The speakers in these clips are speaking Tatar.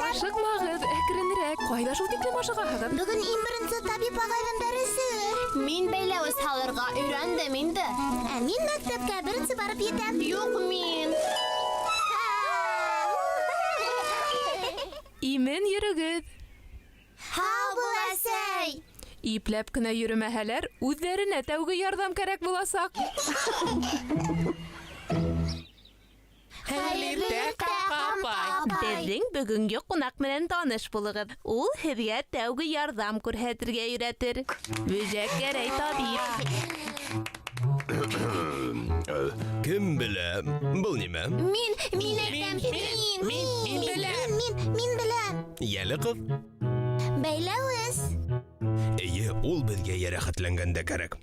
Ашыкмагыз, әкренрәк. Кайда шул тиклем ашыгаһыгыз? Бүген иң беренче табиб агайның дәресе. Мин бәйләвез салырга өйрәндем инде. Ә мин мәктәпкә беренче барып йитәм. Юк, мин. Имен йөрегез. Һау буласай. Ипләп кенә йөрмәһәләр, үзләренә тәүге ярдәм кәрәк буласак. Хәерле апай. Безнең бүгенге кунак белән таныш булыгыз. Ул һезгә тәүге ярдәм күрсәтергә өйрәтер. Бүҗәккәрәй табиб. Кем белә? Бу нимә? Мин әйтәм. Мин беләм. Ялы кыз. Бәйләвез. Әйе, ул безгә ярәхәтләнгәндә кәрәк.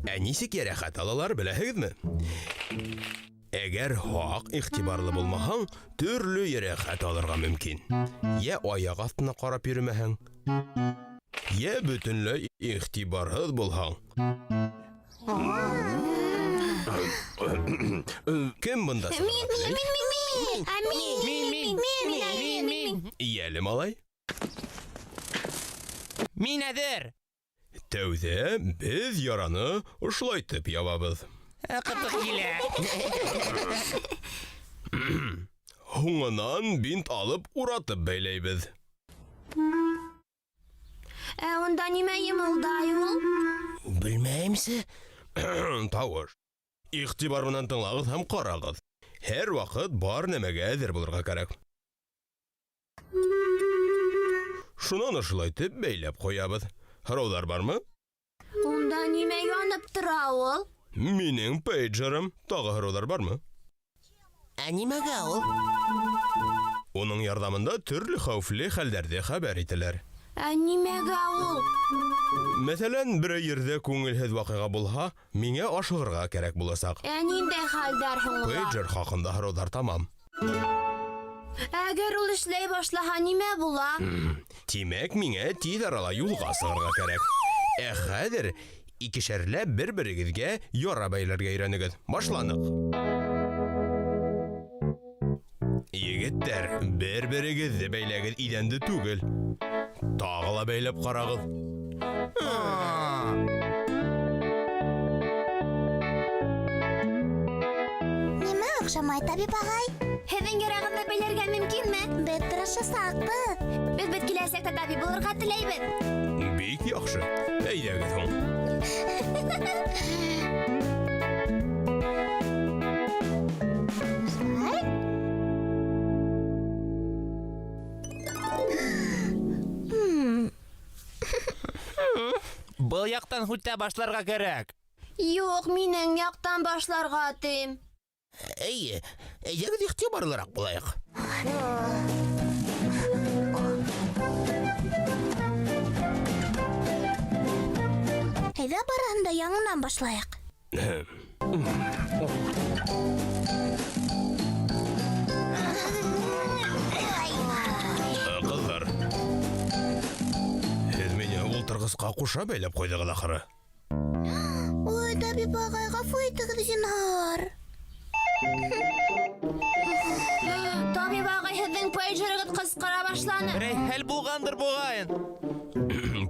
Ә нисек ярәхәт алалар беләһегезме? Әгәр хак игътибарлы булмаһаң, төрле ярәхәт алырга мөмкин. Я аяк астына карап йөрмәһәң, я бөтенләй игътибарһыз булһаң. Кем бында? Мин. Ялы малай. Мин әдер. Тәүҙә без яраны ушлайтып ябабыз. Кытык килә. Һуңынан бинт алып уратып бәйләйбез. Унда нимә йымылдай ул? Белмәймсе? Тавыш. Игътибар менән тыңлагыз һәм карагыз. Һәр вакыт бар нәмәгә әзер булырга кәрәк. Шунан ушлайтып бәйләп куябыз. Һораулар бармы? Унда нимә янып тора ул? Минең пейджерым. Тагы һораулар бармы? Ә нимәгә ул? Уның ярдәмендә төрле хәүфле хәлләрдә хәбәр ителәр. Ә нимәгә ул? Мәсәлән, бер ердә күңелһез вакыйга булһа, миңа ашыгырга кәрәк буласак. Ә ниндәй хәлдәр һуң ул? Пейджер хакында һораулар тамам. Әгәр ул эшләй башлаһа, нимә була? Тимәк, миңа тиз арала юлга сыгырга кәрәк. Ә хәзер икешәрләп бер-берегезгә яра бәйләргә өйрәнегез. Башланык. Егеттәр, бер-берегезне бәйләгез идәнде түгел. Тагы ла бәйләп карагыз. Нимә охшамай табиб агай? Һеҙҙең ярағыҙҙы бәйләргә мөмкинме? Беҙ тырышасаҡбыҙ. Беҙ киләсәктә табип булырға теләйбеҙ. Бик яхшы. Әйҙәгеҙ һуң. Был яктан һүтә башларга кәрәк. Юк, минең яҡтан башларға тим. Әйе, әйҙәгеҙ игътибарлыраҡ булайыҡ. Әйҙә барыһын да яңынан башлайыҡ. Ҡыҙҙар, һеҙ мине ултырғысҡа ҡуша бәйләп ҡуйҙығыҙ ахыры. Ой, табиб агай, ғәфү итегеҙ, зинһар. Табип ағай, һеҙҙең пейджерығыҙ ҡысҡыра башланы. Берәй хәл булғандыр буғайын.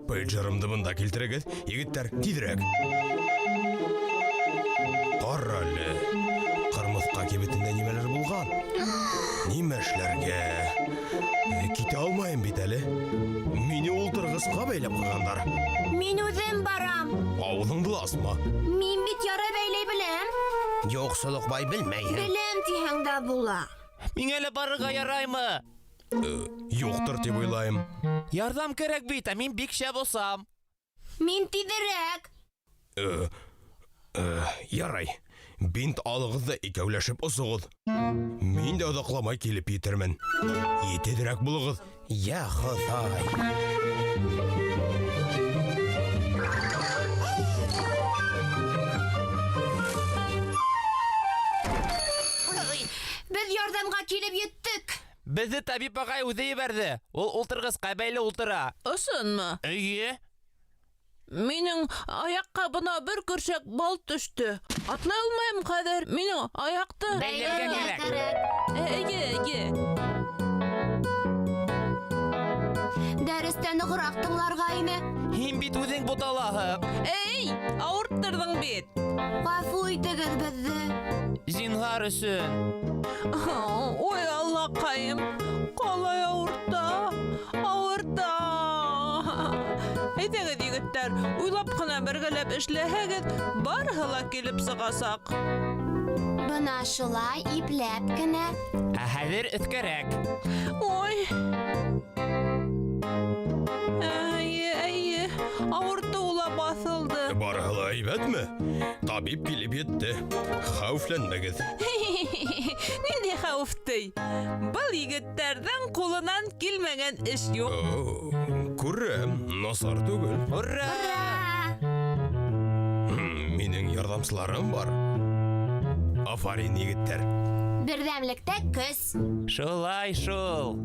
Пейджерымды бында килтерегеҙ, егеттәр, тиҙерәк. Ҡара әле, ҡырмыҫҡа кибетендә нимәлер булған? Нимә эшләргә? Китә алмайым бит әле. Мине ултырғысҡа бәйләп ҡуйғандар. Мин үҙем барам. Ауыҙыңды асма. Мин бит яра бәйләй беләм. Юҡсылыҡ бай белмәйһең. Беләм тиһәң дә була. Миңә лә барырға яраймы? Юҡтыр тип уйлайым. Ярҙам кәрәк бит, ә мин бик шәп осам. Мин тиҙерәк. Ярай. Бинт алығыҙ ҙа икәүләшеп осоғоҙ. Мин дә оҙаҡламай килеп етермен. Етеҙерәк булығыҙ. Я Хоҙай. Беҙ ярҙамға килеп еттек. Беҙҙе табип ағай үҙе ебәрҙе. Ул ултырғысҡа бәйле ултыра. Ысынмы? Эйе. Минең аяҡҡа бына бер көршәк бал төштө. Атлай алмайым хәҙер. Минең аяҡты... Бәйләргә кәрәк. Эйе. Дәрестән ныграк тыңларга ине. Һин бит үзең буталаһып. Эй, авырттырдың бит. Гафу итегез безне. Зинһар өсөн. Ой, Аллакайым, қалай ауырта. Әйдәгез, егеттәр, уйлап кына бергәләп эшләһәгез, барыһы ла килеп сыгасак. Бына шулай ипләп кенә. Ә хәзер өскәрәк. Ой. Әйе, ауырту ла басылды. Барыһы ла әйбәтме? Табип килеп етте. Хәүфләнмәгез. Нинди хәүефтей? Был егеттәрҙең ҡулынан килмәгән эш юҡ. Күрәм, насар түгел. Ура! Минең ярҙамсыларым бар. Афарин, егеттәр. Берҙәмлектә көс. Шулай шул.